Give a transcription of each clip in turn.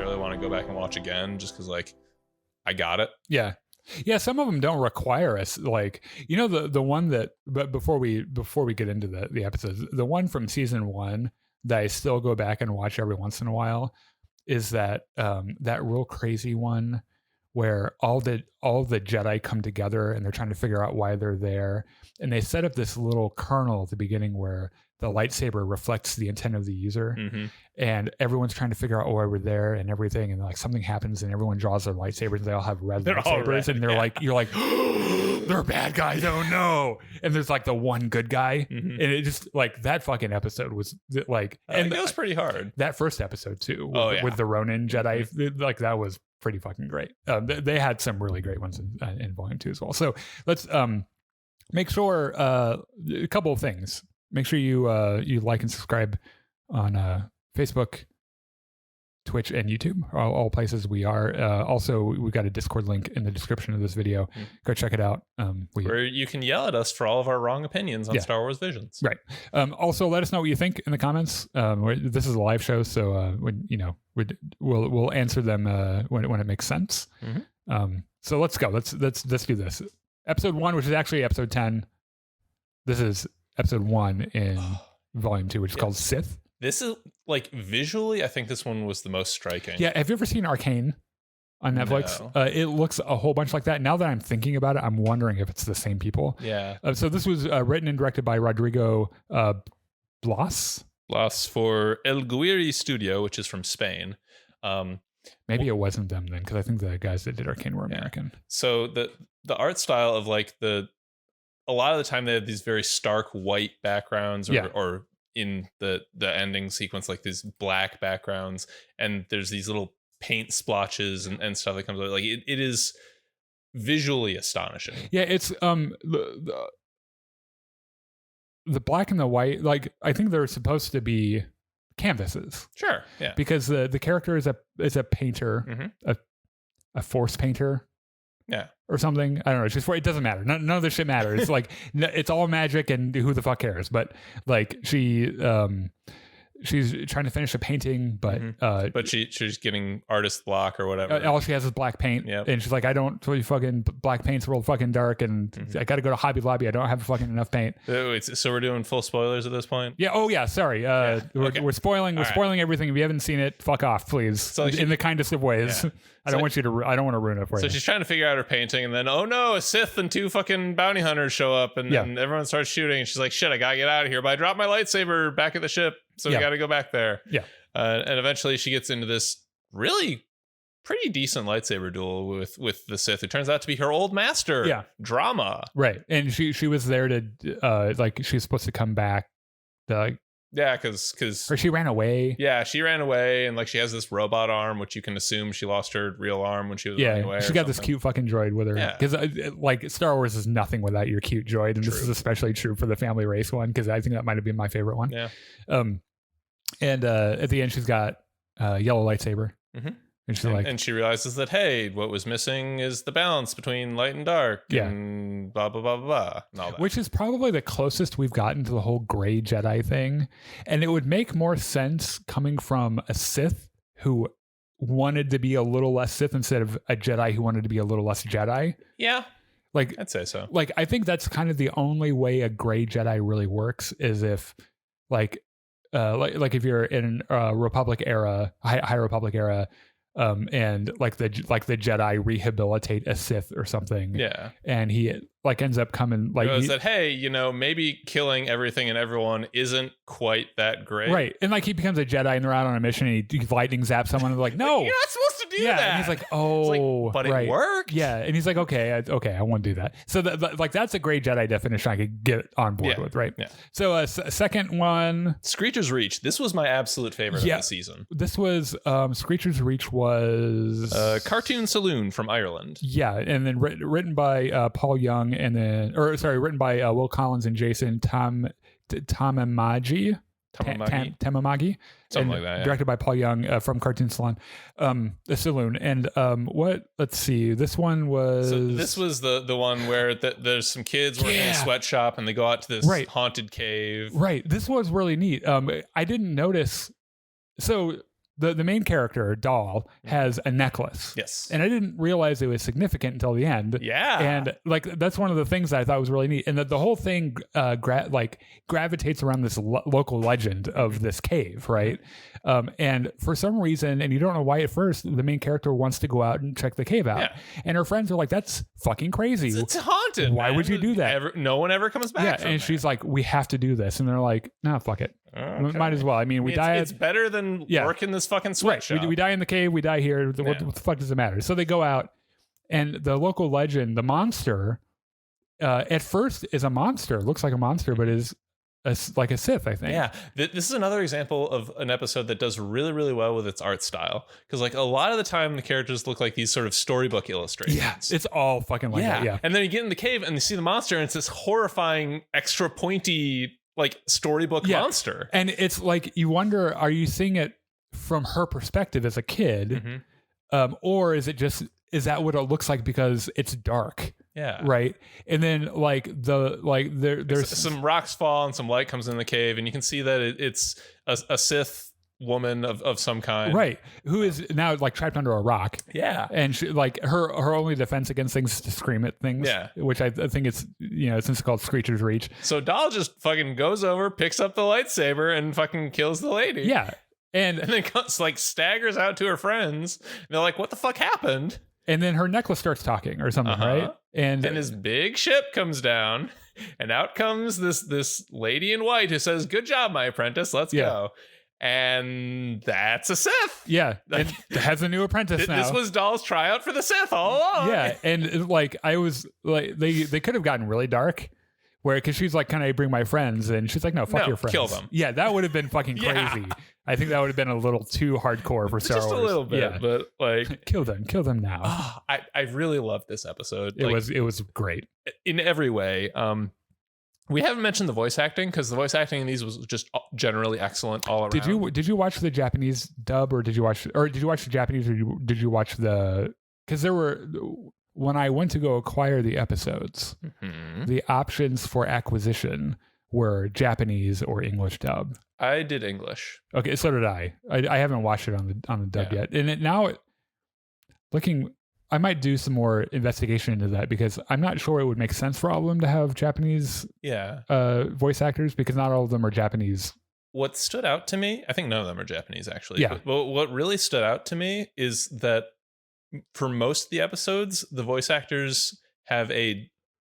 necessarily want to go back and watch again, just because like I got it. Yeah. Some of them don't require us, like, you know, the one that, but before we get into the episodes, the one from season 1 that I still go back and watch every once in a while is that that real crazy one where all the Jedi come together and they're trying to figure out why they're there, and they set up this little kernel at the beginning where the lightsaber reflects the intent of the user, and everyone's trying to figure out why we're there and everything, and like something happens and everyone draws their lightsabers and they all have red lightsabers, and they're like, you're like, they're bad guys, oh no, and there's like the one good guy, and it just like that fucking episode was like, and it was pretty hard. That first episode too, with the Ronin Jedi, like that was pretty fucking great. They had some really great ones in volume 2 as well. So let's make sure a couple of things. Make sure you like and subscribe on Facebook, Twitch, and YouTube, all places we are. Also, we've got a Discord link in the description of this video. Go check it out. Where you can yell at us for all of our wrong opinions on Star Wars Visions. Right. Also, let us know what you think in the comments. This is a live show, so we'll answer them when it makes sense. So let's go. Let's do this. Episode 1, which is actually episode 10. This is episode 1 in volume 2, which is called Sith. This is like visually, I think this one was the most striking. Yeah. Have you ever seen Arcane on Netflix? No. It looks a whole bunch like that. Now that I'm thinking about it, I'm wondering if it's the same people. Yeah. So this was written and directed by Rodrigo Blas. Blas for El Guiri Studio, which is from Spain. Maybe it wasn't them then, because I think the guys that did Arcane were American. So the art style of like a lot of the time they have these very stark white backgrounds, or in the ending sequence, like these black backgrounds, and there's these little paint splotches and stuff that comes out. Like it is visually astonishing. Yeah, it's the black and the white, like I think they're supposed to be canvases. Sure. Yeah. Because the character is a painter, a force painter. Yeah. Or something. I don't know. It's just, it doesn't matter. None of this shit matters. Like it's all magic and who the fuck cares? But like she's trying to finish a painting, but she's getting artist block or whatever. All she has is black paint. Yep. And she's like, I don't really fucking, black paint's real fucking dark, and I got to go to Hobby Lobby. I don't have fucking enough paint. So we're doing full spoilers at this point? Yeah. Oh yeah. Sorry. We're spoiling everything. If you haven't seen it, fuck off, please. So in the kindest of ways. Yeah. I don't want to ruin it for you. So she's trying to figure out her painting, and then, oh no, a Sith and 2 fucking bounty hunters show up, and then everyone starts shooting, and she's like, shit, I gotta get out of here, but I dropped my lightsaber back at the ship, so we gotta go back there. Yeah. And eventually she gets into this really pretty decent lightsaber duel with the Sith. It turns out to be her old master. Yeah. Drama. Right. And she was there to, like, she was supposed to come back. Yeah, because or she ran away. Yeah, she ran away, and like she has this robot arm, which you can assume she lost her real arm when she was running away. She got this cute fucking droid with her. Yeah, because like Star Wars is nothing without your cute droid, and this is especially true for the family race one, because I think that might have been my favorite one. Yeah. And at the end, she's got a yellow lightsaber. And she's and she realizes that, hey, what was missing is the balance between light and dark, and blah, blah, blah, blah, blah, and all that. Which is probably the closest we've gotten to the whole gray Jedi thing. And it would make more sense coming from a Sith who wanted to be a little less Sith instead of a Jedi who wanted to be a little less Jedi. Yeah. Like, I'd say so. Like, I think that's kind of the only way a gray Jedi really works, is if like if you're in a Republic era, High Republic era, and like the Jedi rehabilitate a Sith or something. Yeah. And he like ends up coming like he said, hey, maybe killing everything and everyone isn't quite that great. Right. And like he becomes a Jedi and they're out on a mission and he lightning zaps someone and they're like, no. You're not supposed to do that. And he's like, oh, but it worked. Yeah. And he's like, okay, I won't do that. So like that's a great Jedi definition I could get on board with, right? Yeah. So second one. Screecher's Reach. This was my absolute favorite of the season. This was Screecher's Reach was Cartoon Saloon from Ireland. Yeah. And then written by Paul Young, and then written by Will Collins and Jason Tamamagi. Tamamagi. Something like that. Yeah. Directed by Paul Young from Cartoon Saloon. And let's see. This one was. So this was the one where there's some kids working in a sweatshop and they go out to this haunted cave. Right. This was really neat. I didn't notice. So the main character, Doll, has a necklace. Yes. And I didn't realize it was significant until the end. Yeah. And like that's one of the things that I thought was really neat. And that the whole thing gravitates around this local legend of this cave, right? And for some reason, and you don't know why at first, the main character wants to go out and check the cave out. Yeah. And her friends are like, that's fucking crazy. It's haunted. Why man. would you do that? No one ever comes back. Yeah. And she's like, we have to do this. And they're like, no, fuck it. Okay. Might as well. I mean, we die. It's better than working this fucking sweatshop. Right. We die in the cave. We die here. What the fuck does it matter? So they go out, and the local legend, the monster, at first is a monster. Looks like a monster, but is like a Sith, I think. Yeah. This is another example of an episode that does really, really well with its art style. Because like a lot of the time, the characters look like these sort of storybook illustrations. Yeah. It's all fucking like that. Yeah. And then you get in the cave and you see the monster, and it's this horrifying, extra pointy, like storybook monster. And it's like you wonder, are you seeing it from her perspective as a kid, or is that what it looks like because it's dark? Yeah. Right. And then there's some rocks fall and some light comes in the cave, and you can see that it's a Sith woman of some kind, right, who is now like trapped under a rock. Yeah. And she, like her only defense against things is to scream at things. Yeah. Which I think it's, since it's called Screecher's Reach. So Doll just fucking goes over, picks up the lightsaber, and fucking kills the lady. Yeah. And then like staggers out to her friends, and they're like, what the fuck happened? And then her necklace starts talking or something, right? And this big ship comes down, and out comes this lady in white who says, good job, my apprentice, let's go. And that's a Sith. Yeah. It has a new apprentice now. This was Doll's tryout for the Sith all along. Yeah. And like, I was like, they could have gotten really dark because she's like, can I bring my friends? And she's like, no, fuck your friends. Kill them. Yeah. That would have been fucking crazy. I think that would have been a little too hardcore for Star Wars. Just a little bit, but like kill them now. I really loved this episode. It was great in every way. We haven't mentioned the voice acting because the voice acting in these was just generally excellent all around. Did you watch the Japanese dub or did you watch the Japanese or did you watch the? Because there were, when I went to go acquire the episodes, the options for acquisition were Japanese or English dub. I did English. Okay, so did I. I haven't watched it on the dub yet, and I might do some more investigation into that because I'm not sure it would make sense for all of them to have Japanese voice actors because not all of them are Japanese. What stood out to me, I think none of them are Japanese actually. Yeah. But what really stood out to me is that for most of the episodes, the voice actors have a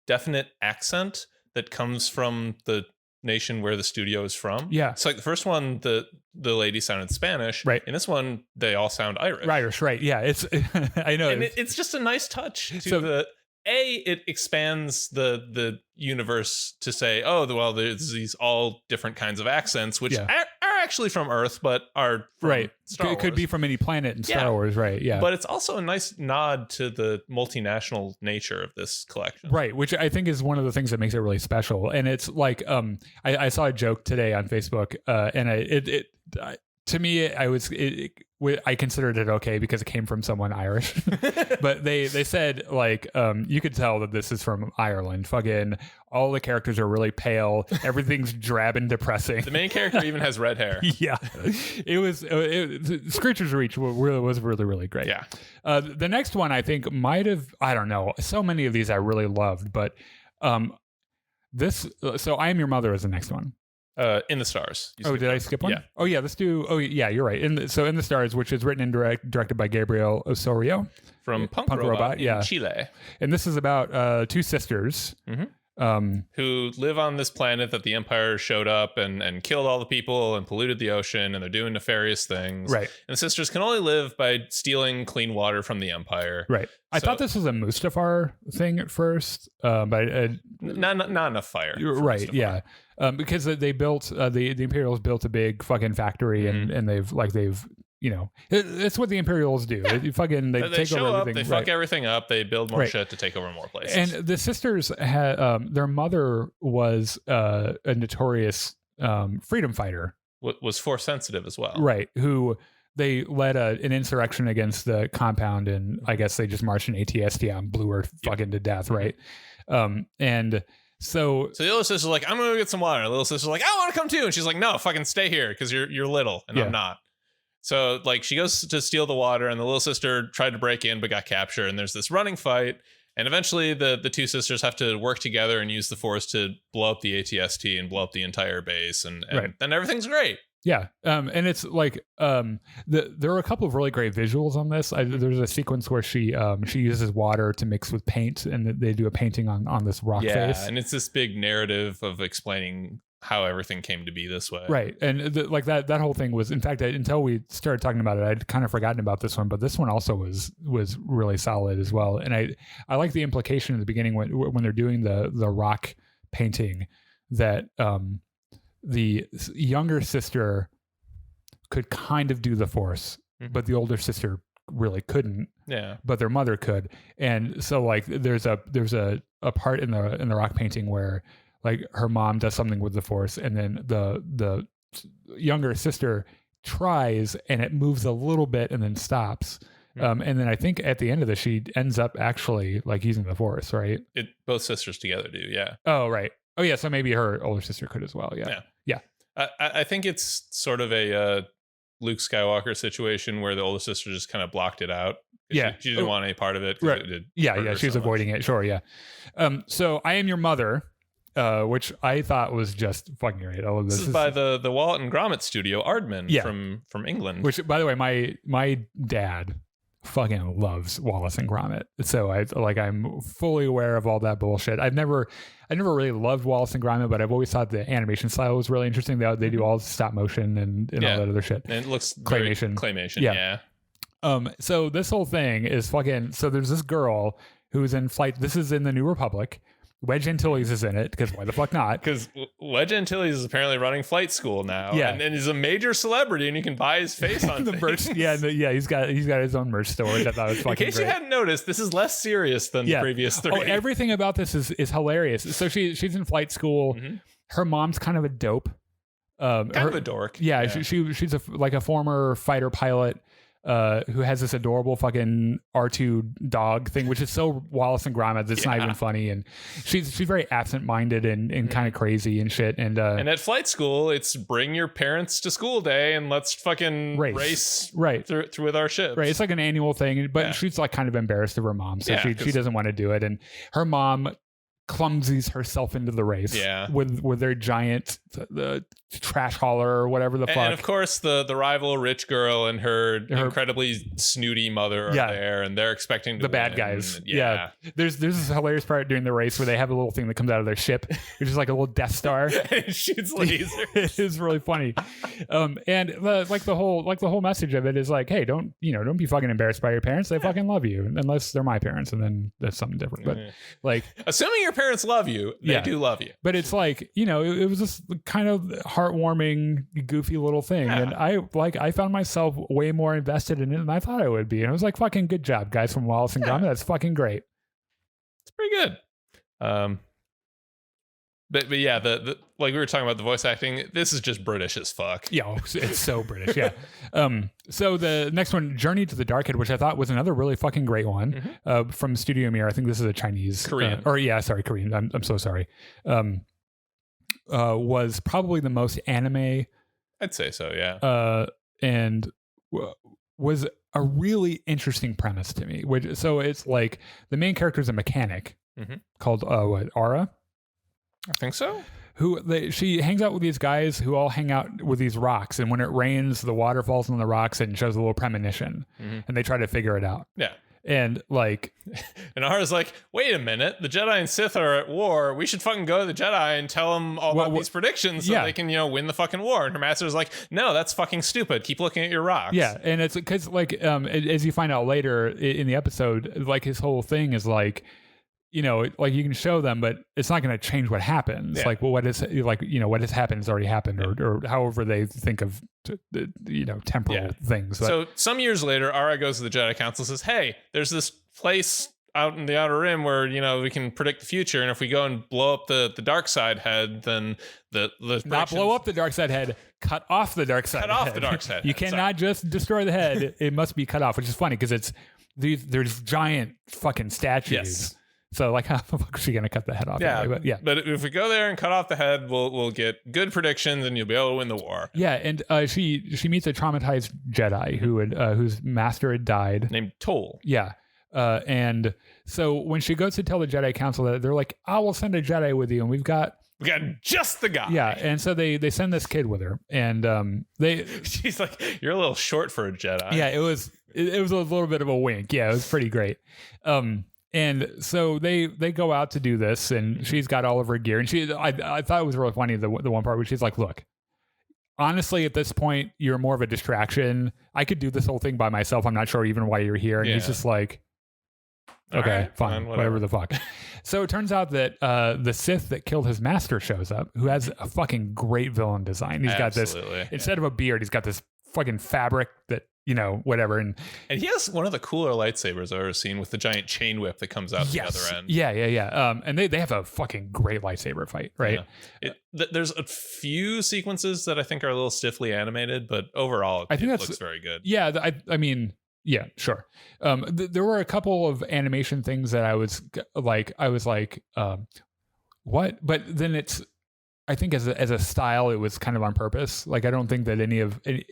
definite accent that comes from the nation where the studio is from. Yeah. It's like the first one, the lady sounded Spanish. Right. In this one, they all sound Irish. Irish, right. Yeah. It's I know. And it's just a nice touch to it expands the universe to say, oh, well, there's these all different kinds of accents, which are actually from Earth, but are from Star Wars. It could be from any planet in Star Wars, right? Yeah. But it's also a nice nod to the multinational nature of this collection. Right, which I think is one of the things that makes it really special. And it's like, I saw a joke today on Facebook, and to me, I considered it okay because it came from someone Irish, but they said like, you could tell that this is from Ireland. Fucking all the characters are really pale. Everything's drab and depressing. The main character even has red hair. Yeah, Screecher's Reach was really, really great. Yeah. The next one I think might have, I don't know. So many of these I really loved, but so I Am Your Mother is the next one. In the Stars. Did I skip one? Yeah. Oh, yeah. Let's do. Oh, yeah. You're right. In the Stars, which is written and directed by Gabriel Osorio from Punk Robot in Chile, and this is about two sisters who live on this planet that the Empire showed up and killed all the people and polluted the ocean, and they're doing nefarious things. Right. And the sisters can only live by stealing clean water from the Empire. Right. I thought this was a Mustafar thing at first, but not enough fire. Right. Mustafar. Yeah. Because they built the Imperials built a big fucking factory and they've it's what the Imperials do. Yeah. They take show over up, everything. they fuck everything up, they build more shit to take over more places. And the sisters had their mother was a notorious freedom fighter. Was force sensitive as well. Right. Who they led an insurrection against the compound, and I guess they just marched an ATST and blew her fucking to death. Right. And so the little sister's like, I'm gonna go get some water. The little sister's like, I want to come too, and she's like, no, fucking stay here because you're little and I'm not. So like she goes to steal the water, and the little sister tried to break in but got captured, and there's this running fight, and eventually the two sisters have to work together and use the Force to blow up the ATST and blow up the entire base, and then everything's great. Yeah, and it's like there are a couple of really great visuals on this. There's a sequence where she uses water to mix with paint, and they do a painting on this rock face. Yeah, and it's this big narrative of explaining how everything came to be this way. Right, and like that whole thing was, in fact, until we started talking about it, I'd kind of forgotten about this one, but this one also was really solid as well. And I like the implication in the beginning when they're doing the rock painting that the younger sister could kind of do the Force, but the older sister really couldn't. Yeah. But their mother could. And so like there's a part in the rock painting where like her mom does something with the Force, and then the younger sister tries and it moves a little bit and then stops. And then I think at the end of this, she ends up actually like using the Force, right? Both sisters together do, yeah. Oh, right. Oh, yeah. So maybe her older sister could as well. Yeah. I think it's sort of a Luke Skywalker situation where the older sister just kind of blocked it out. Yeah. She didn't want any part of it. Right. It She was avoiding it. Sure. Yeah. So I Am Your Mother, which I thought was just fucking great. I love this. This is by the Wallet and Gromit studio, Aardman from England. Which, by the way, my dad fucking loves Wallace and Gromit. So I'm fully aware of all that bullshit. I never really loved Wallace and Gromit, but I've always thought the animation style was really interesting. They do all stop motion and all that other shit. And it looks claymation. Yeah. So this whole thing is fucking. So there's this girl who's in flight. This is in the New Republic. Wedge Antilles is in it, because why the fuck not? Because Wedge Antilles is apparently running flight school now, and he's a major celebrity, and you can buy his face on the merch. He's got his own merch store, which I thought was fucking great. In case you hadn't noticed, this is less serious than the previous three. Oh, everything about this is hilarious. So she's in flight school. Mm-hmm. Her mom's kind of a dope, kind of a dork. Yeah. She's a former fighter pilot. Who has this adorable fucking R2 dog thing, which is so Wallace and Gromit that's not even funny, and she's very absent-minded and kind of crazy and shit. And at flight school, it's bring your parents to school day and let's fucking race through with our ships. Right, it's like an annual thing, but she's like kind of embarrassed of her mom, so she doesn't want to do it, and her mom clumsies herself into the race with their giant trash hauler or whatever the fuck. And of course the rival rich girl and her incredibly snooty mother are there, and they're expecting to win. Bad guys. Yeah. There's this hilarious part during the race where they have a little thing that comes out of their ship, which is like a little Death Star. It shoots lasers. It is really funny. And the whole message of it is like, hey, don't be fucking embarrassed by your parents. They fucking love you, unless they're my parents, and then that's something different. But like, assuming your parents love you, they do love you. But it's like, it was this kind of heartwarming, goofy little thing, and I found myself way more invested in it than I thought I would be, and I was like, fucking good job, guys from Wallace and Gromit. That's fucking great. It's pretty good. But yeah, the like we were talking about the voice acting, this is just British as fuck. Yeah, it's so British. Yeah. So the next one, Journey to the Darkhead, which I thought was another really fucking great one, from Studio Mir. I think this is a Korean. Korean. I'm so sorry. Was probably the most anime. I'd say so. Yeah. And was a really interesting premise to me. So it's like the main character is a mechanic called Ara. I think so. She hangs out with these guys who all hang out with these rocks, and when it rains, the water falls on the rocks and shows a little premonition, and they try to figure it out. Yeah. And like, and Ara's like, wait a minute, the Jedi and Sith are at war. We should fucking go to the Jedi and tell them all about these predictions so they can, win the fucking war. And her master's like, no, that's fucking stupid. Keep looking at your rocks. Yeah. And it's because like, as you find out later in the episode, like his whole thing is like, like you can show them, but it's not going to change what happens. Yeah. Like, well, what is like, what has happened has already happened, or however they think of, temporal things. But, so some years later, Ara goes to the Jedi Council and says, hey, there's this place out in the Outer Rim where, we can predict the future. And if we go and blow up the dark side head, then the not blow up the dark side head, cut off the dark side head. Cut off the dark side. You cannot just destroy the head. It must be cut off, which is funny because there's giant fucking statues So like, how the fuck is she gonna cut the head off? Yeah, anyway? But if we go there and cut off the head, we'll get good predictions, and you'll be able to win the war. Yeah, and she meets a traumatized Jedi whose master had died, named Toll. Yeah. And so when she goes to tell the Jedi Council that, they're like, I will send a Jedi with you, and we got just the guy. Yeah, and so they send this kid with her, and she's like, you're a little short for a Jedi. Yeah, it was a little bit of a wink. Yeah, it was pretty great. And so they go out to do this, and she's got all of her gear, and I thought it was really funny, the one part where she's like, look, honestly, at this point, you're more of a distraction. I could do this whole thing by myself. I'm not sure even why you're here. And he's just like, okay, right, fine, whatever the fuck. So it turns out that the Sith that killed his master shows up, who has a fucking great villain design. He's got this, instead of a beard, he's got this fucking fabric that, whatever. And he has one of the cooler lightsabers I've ever seen, with the giant chain whip that comes out the other end. Yeah. And they have a fucking great lightsaber fight, right? Yeah. There's a few sequences that I think are a little stiffly animated, but overall, it looks very good. Yeah, I mean, yeah, sure. There were a couple of animation things that I was like, what? But then I think as a style, it was kind of on purpose. Like, I don't think that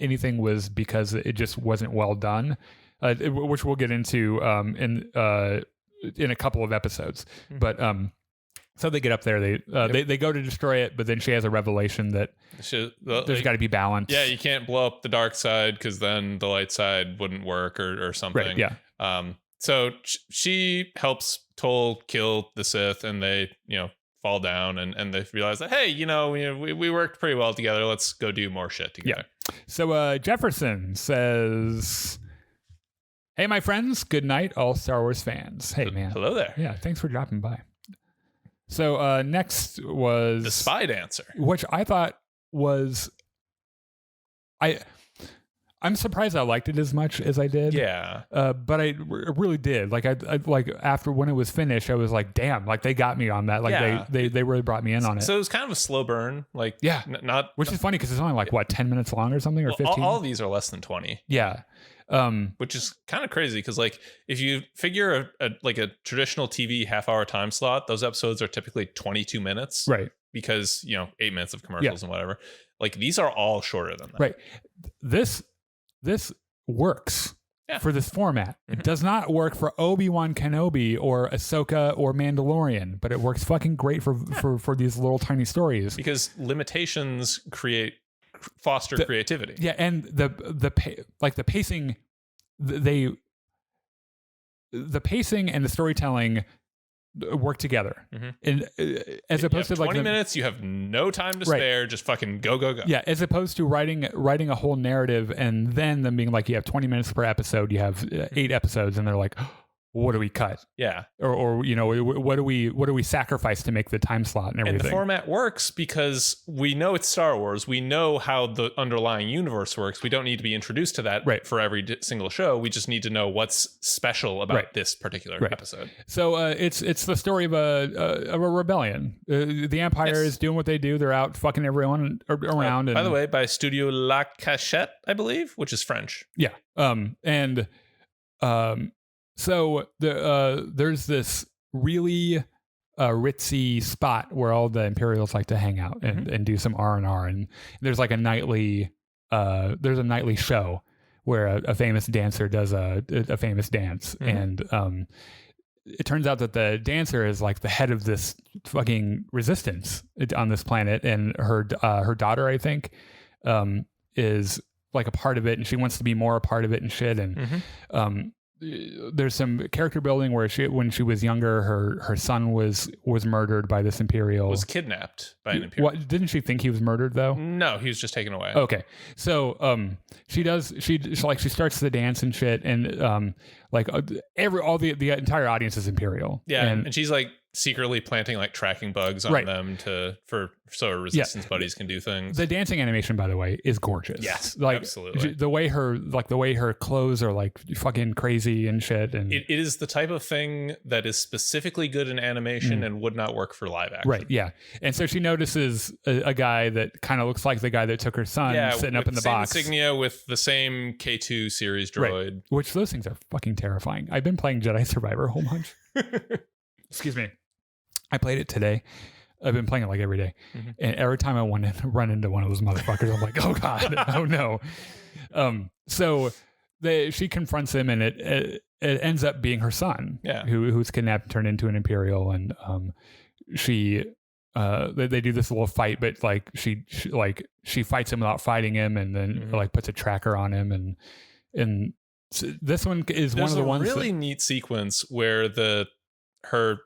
anything was because it just wasn't well done, which we'll get into in a couple of episodes. Mm-hmm. But so they get up there, they go to destroy it, but then she has a revelation that there's got to be balance. Yeah, you can't blow up the dark side because then the light side wouldn't work or something. Right, yeah. So she helps Toll kill the Sith, and they fall down, and they realize that, hey, we worked pretty well together. Let's go do more shit together. Yeah. So Jefferson says, hey, my friends, good night, all Star Wars fans. Hey, man. Hello there. Yeah, thanks for dropping by. So next was the Spy Dancer, which I thought was I'm surprised I liked it as much as I did. Yeah. But I really did. Like, I like, after when it was finished, I was like, damn, like, they got me on that. Like, they really brought me in on it. So it was kind of a slow burn. Like, yeah, which is funny because it's only like, what, 10 minutes long or something, or 15? All of these are less than 20. Yeah. Which is kind of crazy because, like, if you figure a traditional TV half-hour time slot, those episodes are typically 22 minutes. Right. Because, 8 minutes of commercials and whatever. Like, these are all shorter than that. Right. This works for this format. Mm-hmm. It does not work for Obi-Wan Kenobi or Ahsoka or Mandalorian, but it works fucking great for these little tiny stories. Because limitations foster creativity. Yeah, and the pacing, the pacing and the storytelling work together. Mm-hmm. And as opposed to 20 minutes, you have no time to spare. Just fucking go. Yeah, as opposed to writing a whole narrative and then them being like, you have 20 minutes per episode, you have 8 episodes, and they're like, what do we cut? Yeah. Or what do we sacrifice to make the time slot and everything? And the format works because we know it's Star Wars. We know how the underlying universe works. We don't need to be introduced to that for every single show. We just need to know what's special about this particular episode. So it's the story of a rebellion. The Empire is doing what they do. They're out fucking everyone around. By the way, by Studio La Cachette, I believe, which is French. Yeah. So there's this really ritzy spot where all the Imperials like to hang out and do some R&R, and there's like a nightly show where a famous dancer does a famous dance, and it turns out that the dancer is like the head of this fucking resistance on this planet, and her daughter, I think, is like a part of it, and she wants to be more a part of it and shit, and there's some character building where when she was younger, her son was murdered by this Imperial. Was kidnapped by an Imperial. Didn't she think he was murdered though? No, he was just taken away. Okay, so she starts the dance and shit, and the entire audience is Imperial. Yeah, and she's like secretly planting like tracking bugs on them so her resistance buddies can do things. The dancing animation, by the way, is gorgeous. Yes, like, absolutely. The way her clothes are like fucking crazy and shit, and it is the type of thing that is specifically good in animation and would not work for live action. Right. Yeah. And so she notices a guy that kind of looks like the guy that took her son sitting up in the box. Insignia with the same K2 series droid. Right. Which those things are fucking terrifying. I've been playing Jedi Survivor a whole bunch. excuse me, I played it today. I've been playing it like every day. Mm-hmm. And every time I run into one of those motherfuckers, I'm like, oh God, oh no. So she confronts him, and it ends up being her son, who's kidnapped and turned into an Imperial. And they do this little fight, but like she fights him without fighting him, and then like puts a tracker on him. And so this one is one of the ones. There's a really neat sequence where the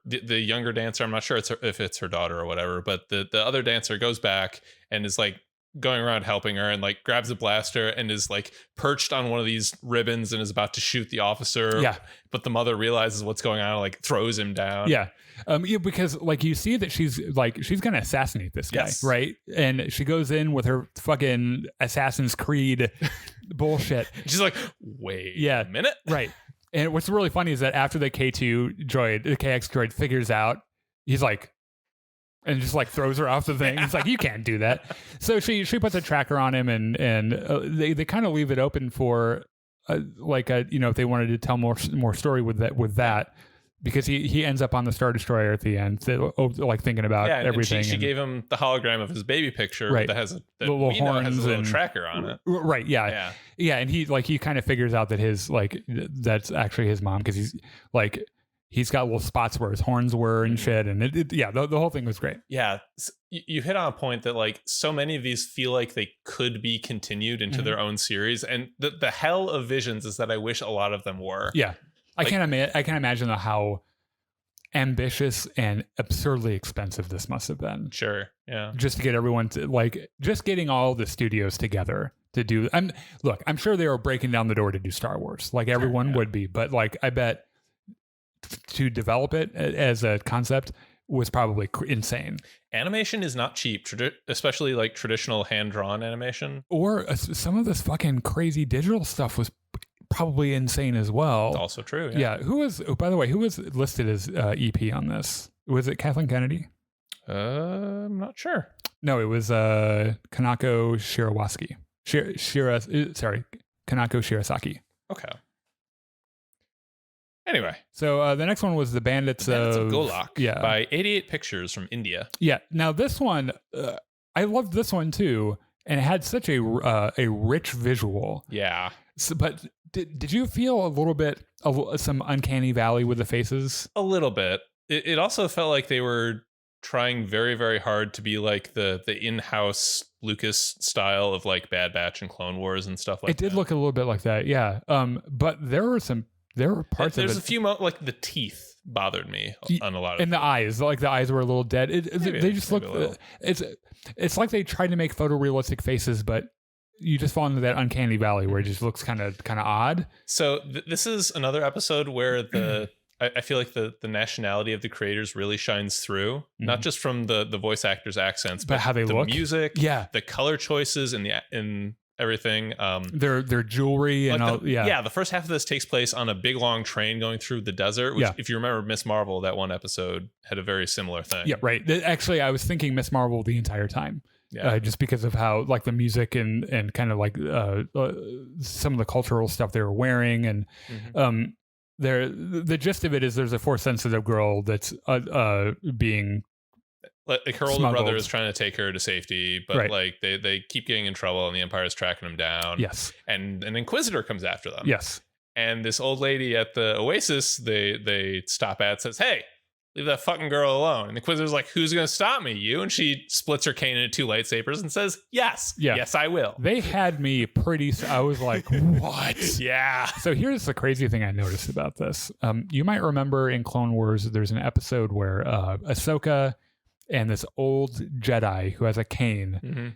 younger dancer, I'm not sure if it's her daughter or whatever, but the other dancer goes back and is like going around helping her, and like grabs a blaster and is like perched on one of these ribbons and is about to shoot the officer. Yeah. But the mother realizes what's going on and like throws him down. Yeah. Because like you see that she's going to assassinate this guy, right? And she goes in with her fucking Assassin's Creed bullshit. She's like, wait a minute. Right. And what's really funny is that after the KX droid figures out, he's like, and just like throws her off the thing. It's like, you can't do that. So she puts a tracker on him, and they kind of leave it open for if they wanted to tell more story with that. Because he ends up on the Star Destroyer at the end, like thinking about everything. And she gave him the hologram of his baby picture that has a little tracker on it. Right. Yeah. And he kind of figures out that his that's actually his mom, because he's got little spots where his horns were and shit. And the whole thing was great. Yeah. You hit on a point that like so many of these feel like they could be continued into their own series. And the hell of Visions is that I wish a lot of them were. Yeah. I can't imagine how ambitious and absurdly expensive this must have been. Sure. Yeah. Just to get everyone to just getting all the studios together to do. I'm sure they were breaking down the door to do Star Wars, like everyone would be. But like, I bet to develop it as a concept was probably insane. Animation is not cheap, especially like traditional hand-drawn animation. Or some of this fucking crazy digital stuff was probably insane as well. It's also true. Yeah. By the way, who was listed as EP on this? Was it Kathleen Kennedy? I'm not sure. No, it was Kanako Shirasaki. Kanako Shirasaki. Okay. Anyway. So the next one was The Bandits of Golak by 88 Pictures from India. Yeah. Now this one, I loved this one too, and it had such a rich visual. Yeah. So, but did you feel a little bit some uncanny valley with the faces? A little bit. It also felt like they were trying very, very hard to be like the in-house Lucas style of like Bad Batch and Clone Wars and stuff like that. It did look a little bit like that, yeah. But there were parts of it. There's a few like the teeth bothered me on a lot of and the eyes, like the eyes were a little dead. They just look. It's like they tried to make photorealistic faces, but you just fall into that uncanny valley where it just looks kind of odd. So this is another episode where I feel like the nationality of the creators really shines through, not just from the voice actors' accents, but how they the look, music, the color choices, and everything. Their jewelry and all. The first half of this takes place on a big long train going through the desert. Which, if you remember Miss Marvel, that one episode had a very similar thing. Yeah, right. Actually, I was thinking Miss Marvel the entire time. Yeah. Just because of how like the music and kind of like some of the cultural stuff they were wearing, and the gist of it is there's a Force sensitive girl that's being like her older brother is trying to take her to safety, but like they keep getting in trouble and the Empire is tracking them down. Yes, and an Inquisitor comes after them. Yes, and this old lady at the Oasis they stop at says, "Hey, leave that fucking girl alone." And the Inquisitor's like, "Who's going to stop me? You?" And she splits her cane into two lightsabers and says, "Yes, yes, I will." They had me pretty. I was like, "What?" Yeah. So here's the crazy thing I noticed about this. You might remember in Clone Wars, there's an episode where Ahsoka and this old Jedi who has a cane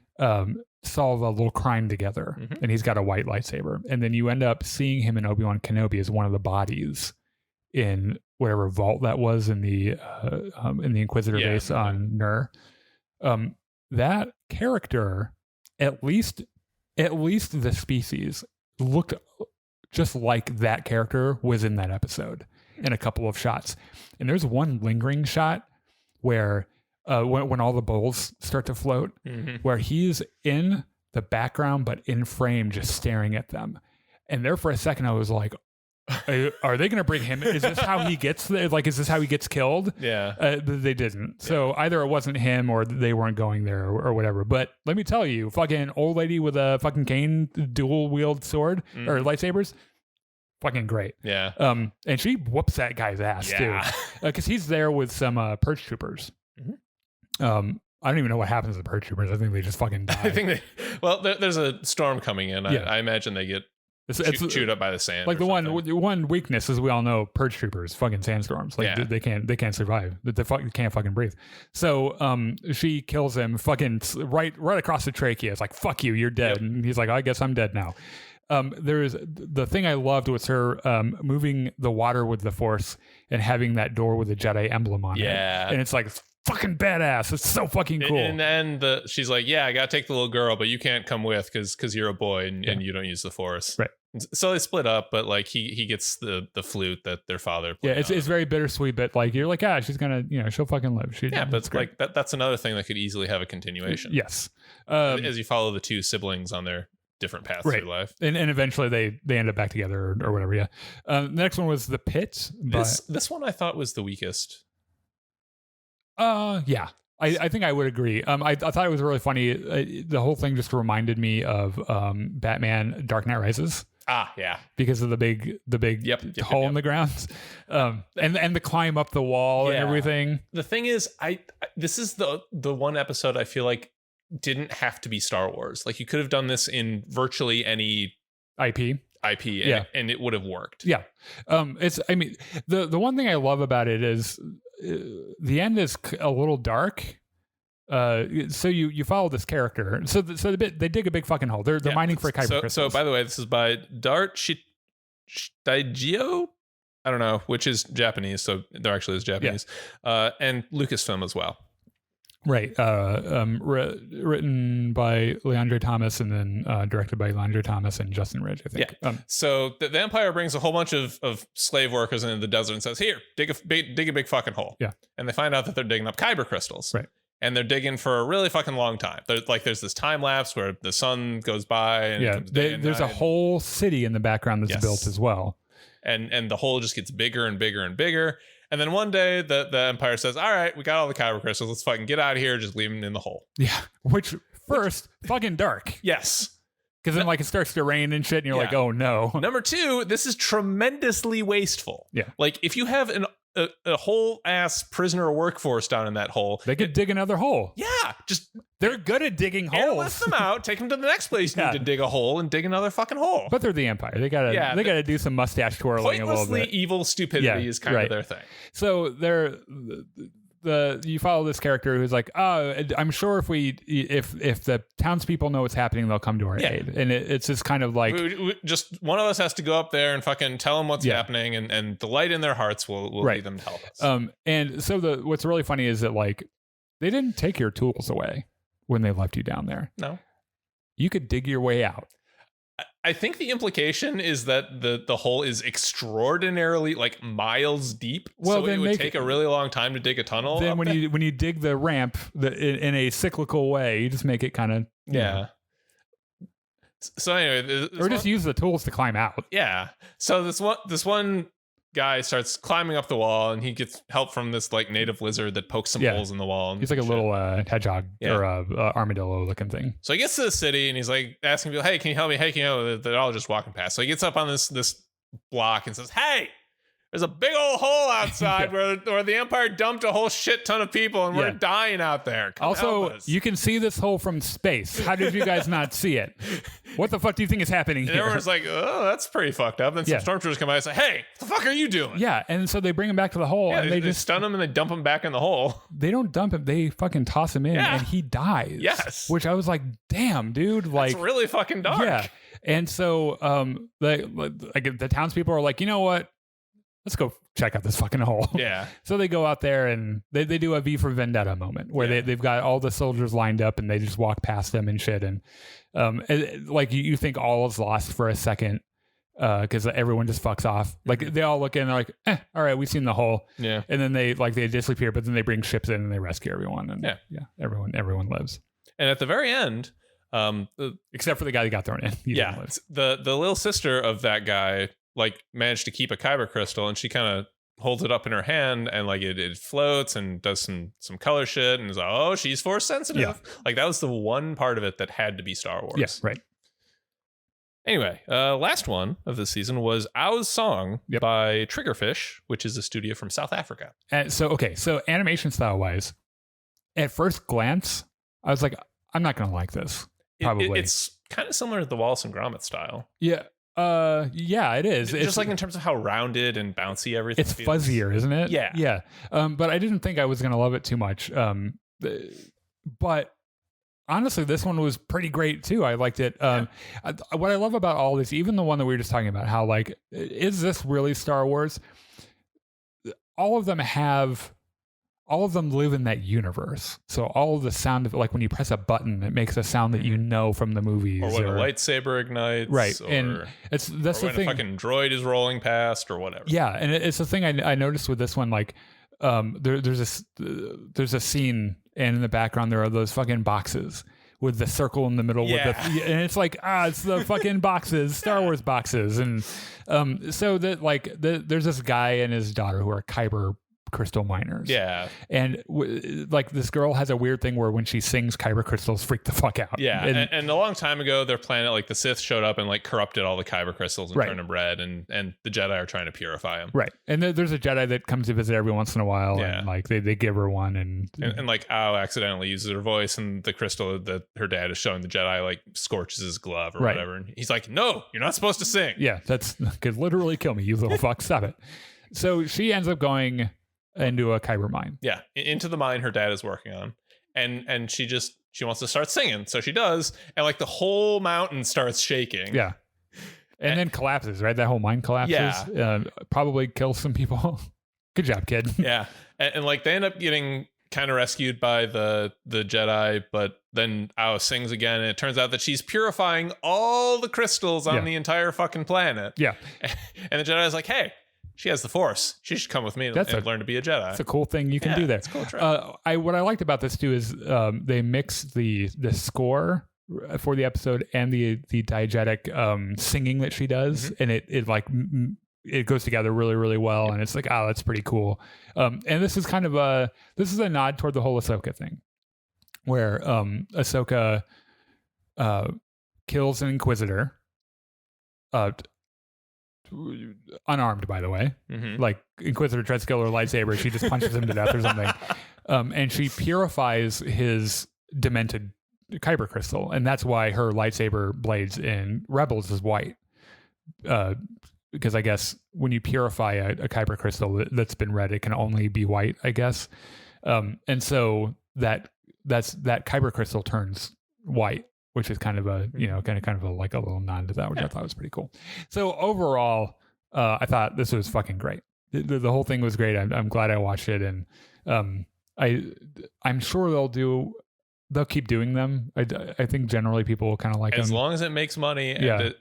solve a little crime together, and he's got a white lightsaber. And then you end up seeing him in Obi-Wan Kenobi as one of the bodies in whatever vault that was in the Inquisitor base on Nur. That character, at least the species, looked just like that character was in that episode in a couple of shots. And there's one lingering shot where when all the bowls start to float, where he's in the background but in frame just staring at them. And there for a second I was like, Are they going to bring him? Is this how he gets there? Like, is this how he gets killed? Yeah. They didn't. So either it wasn't him or they weren't going there or whatever. But let me tell you, fucking old lady with a fucking cane, dual wield sword or lightsabers, fucking great. Yeah. And she whoops that guy's ass too, because he's there with some purge troopers. I don't even know what happens to the purge troopers. I think they just fucking die. I think there's a storm coming in. I imagine they get chewed up by the sand. Like the one weakness, as we all know, purge troopers, fucking sandstorms. Like they can't survive. They can't fucking breathe. So she kills him fucking right across the trachea. It's like, fuck you, you're dead. And he's like, I guess I'm dead now. There's the thing I loved was her moving the water with the Force and having that door with the Jedi emblem on it. Yeah. And it's like, fucking badass. It's so fucking cool. And then she's like, I gotta take the little girl, but you can't come with because you're a boy and you don't use the Force. Right. So they split up, but like he gets the flute that their father played. Yeah, it's very bittersweet, but like you're like, she's gonna, she'll fucking live. But like that's another thing that could easily have a continuation. Yes. As you follow the two siblings on their different paths through life. And eventually they end up back together or whatever, yeah. The next one was The Pit. This one I thought was the weakest. Yeah. I think I would agree. I thought it was really funny. The whole thing just reminded me of Batman Dark Knight Rises. Yeah. Because of the big hole in the ground. And the climb up the wall and everything. The thing is, this is the one episode I feel like didn't have to be Star Wars. Like you could have done this in virtually any IP and it would have worked. Yeah. The one thing I love about it is the end is a little dark. So you follow this character. So they dig a big fucking hole. They're mining for kyber crystals. So by the way, this is by Dart Shitaigio. I don't know, which is Japanese. So there actually is Japanese. And Lucasfilm as well. Right. Written by Leandre Thomas and then directed by Leandre Thomas and Justin Ridge, I think. Yeah. So the Empire brings a whole bunch of slave workers into the desert and says, here, dig a big fucking hole. Yeah. And they find out that they're digging up kyber crystals. Right. And they're digging for a really fucking long time. There's this time lapse where the sun goes by. And there's a whole city in the background that's built as well. And the hole just gets bigger and bigger and bigger. And then one day the Empire says, all right, we got all the kyber crystals. Let's fucking get out of here. Just leave them in the hole. Yeah. Fucking dark. Yes. Because then it starts to rain and shit and you're like, oh no. Number two, this is tremendously wasteful. Yeah. Like if you have a whole ass prisoner workforce down in that hole, they could dig another hole. Yeah. They're good at digging holes. Lift them out, take them to the next place you need to dig a hole and dig another fucking hole. But they're the Empire. They gotta do some mustache twirling a little bit. Pointlessly evil stupidity is kind of their thing. So you follow this character who's like, I'm sure if the townspeople know what's happening, they'll come to our aid. And it's just kind of like just one of us has to go up there and fucking tell them what's happening, and the light in their hearts will lead them to help us. And so what's really funny is that like they didn't take your tools away when they left you down there. No, you could dig your way out. I think the implication is that the hole is extraordinarily like miles deep. Well, so then it would take a really long time to dig a tunnel. Then when you dig the ramp in a cyclical way, you just make it kind of know. So anyway, or just use the tools to climb out. Yeah. So this one guy starts climbing up the wall, and he gets help from this like native lizard that pokes some holes in the wall. And he's like a little hedgehog or armadillo looking thing. So he gets to the city, and he's like asking people, "Hey, can you help me? Hey, can you know?" They're all just walking past. So he gets up on this block and says, "Hey, there's a big old hole outside where the Empire dumped a whole shit ton of people, and we're dying out there. Come also, help us." You can see this hole from space. How did you guys not see it? What the fuck do you think is happening and here? Everyone's like, "Oh, that's pretty fucked up." Then some stormtroopers come by and say, "Hey, what the fuck are you doing?" Yeah, and so they bring him back to the hole, and they just stun him and they dump him back in the hole. They don't dump him; they fucking toss him in, and he dies. Yes, which I was like, "Damn, dude!" Like, it's really fucking dark. Yeah, and so the townspeople are like, "You know what? Let's go check out this fucking hole." Yeah. So they go out there and they do a V for Vendetta moment where they've got all the soldiers lined up and they just walk past them and shit. And like you think all is lost for a second because everyone just fucks off. Like they all look in and they're like, all right, we've seen the hole. Yeah. And then they disappear, but then they bring ships in and they rescue everyone. And everyone lives. And at the very end, except for the guy that got thrown in. The little sister of that guy like manage to keep a kyber crystal, and she kind of holds it up in her hand, and like it floats and does some color shit, and is like, oh, she's force sensitive. Yeah. Like that was the one part of it that had to be Star Wars. Yeah, right. Anyway, last one of the season was Ao's Song by Triggerfish, which is a studio from South Africa. So animation style wise, at first glance, I was like, I'm not going to like this. Probably. It's kind of similar to the Wallace and Gromit style. Yeah. Yeah, it is. It's just like in terms of how rounded and bouncy everything It's feels. fuzzier, isn't it? Yeah. Yeah. But I didn't think I was going to love it too much. But honestly, this one was pretty great too. I liked it. What I love about all this, even the one that we were just talking about, how like, is this really Star Wars? All of them live in that universe. So all of the sound of like when you press a button, it makes a sound that you know from the movies. Or when a lightsaber ignites. Right. Or, and that's or the when thing. a fucking droid is rolling past or whatever. Yeah. And it's the thing I noticed with this one, like there's a scene, and in the background there are those fucking boxes with the circle in the middle with and it's like, it's the fucking boxes, Star Wars boxes. And so that like there's this guy and his daughter who are kyber crystal miners. Yeah. And like this girl has a weird thing where when she sings, kyber crystals freak the fuck out. Yeah. And a long time ago, their planet, like the Sith showed up and like corrupted all the kyber crystals and turned them red, and the Jedi are trying to purify them. Right. And there's a Jedi that comes to visit every once in a while, and like they give her one, and like Ao accidentally uses her voice, and the crystal that her dad is showing the Jedi like scorches his glove or whatever. And he's like, no, you're not supposed to sing. Yeah, that's could literally kill me, you little fuck. Stop it. So she ends up going into a kyber mine. Yeah, into the mine her dad is working on. And she wants to start singing. So she does, and like the whole mountain starts shaking. Yeah. And then collapses, right? That whole mine collapses. Yeah. Probably kills some people. Good job, kid. Yeah. And like they end up getting kind of rescued by the Jedi, but then Ao sings again, and it turns out that she's purifying all the crystals on the entire fucking planet. Yeah. And the Jedi is like, hey, she has the Force. She should come with me and learn to be a Jedi. That's a cool thing you can do there. It's cool. What I liked about this too is they mixed the score for the episode and the diegetic singing that she does, and it like it goes together really, really well, and it's like, that's pretty cool. And this is kind of a nod toward the whole Ahsoka thing, where Ahsoka kills an Inquisitor. Unarmed, by the way. Like Inquisitor tries to kill her lightsaber, she just punches him to death or something. And she purifies his demented kyber crystal, and that's why her lightsaber blades in Rebels is white. Because I guess when you purify a kyber crystal that's been red, it can only be white, I guess. And so that kyber crystal turns white, which is kind of a, kind of a, like a little nod to that, which I thought was pretty cool. So overall, I thought this was fucking great. The whole thing was great. I'm glad I watched it, and I'm sure they'll keep doing them. I think generally people will kind of like them as long as it makes money. And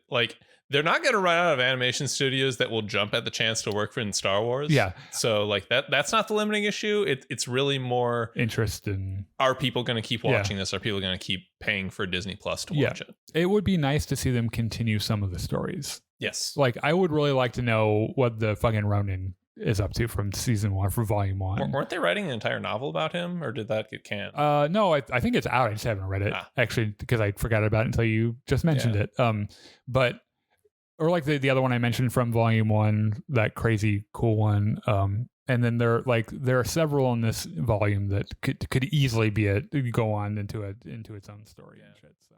they're not going to run out of animation studios that will jump at the chance to work in Star Wars. Yeah. So like that's not the limiting issue. It's really more interest in, are people going to keep watching this? Are people going to keep paying for Disney Plus to watch it? It would be nice to see them continue some of the stories. Yes. Like I would really like to know what the fucking Ronin is up to from season 1 for volume 1. Weren't they writing an entire novel about him, or did that get canned? No, I think it's out. I just haven't read it actually, because I forgot about it until you just mentioned it. But or like the other one I mentioned from volume 1, that crazy cool one. And then there are several in this volume that could easily be go on into its own story and shit. So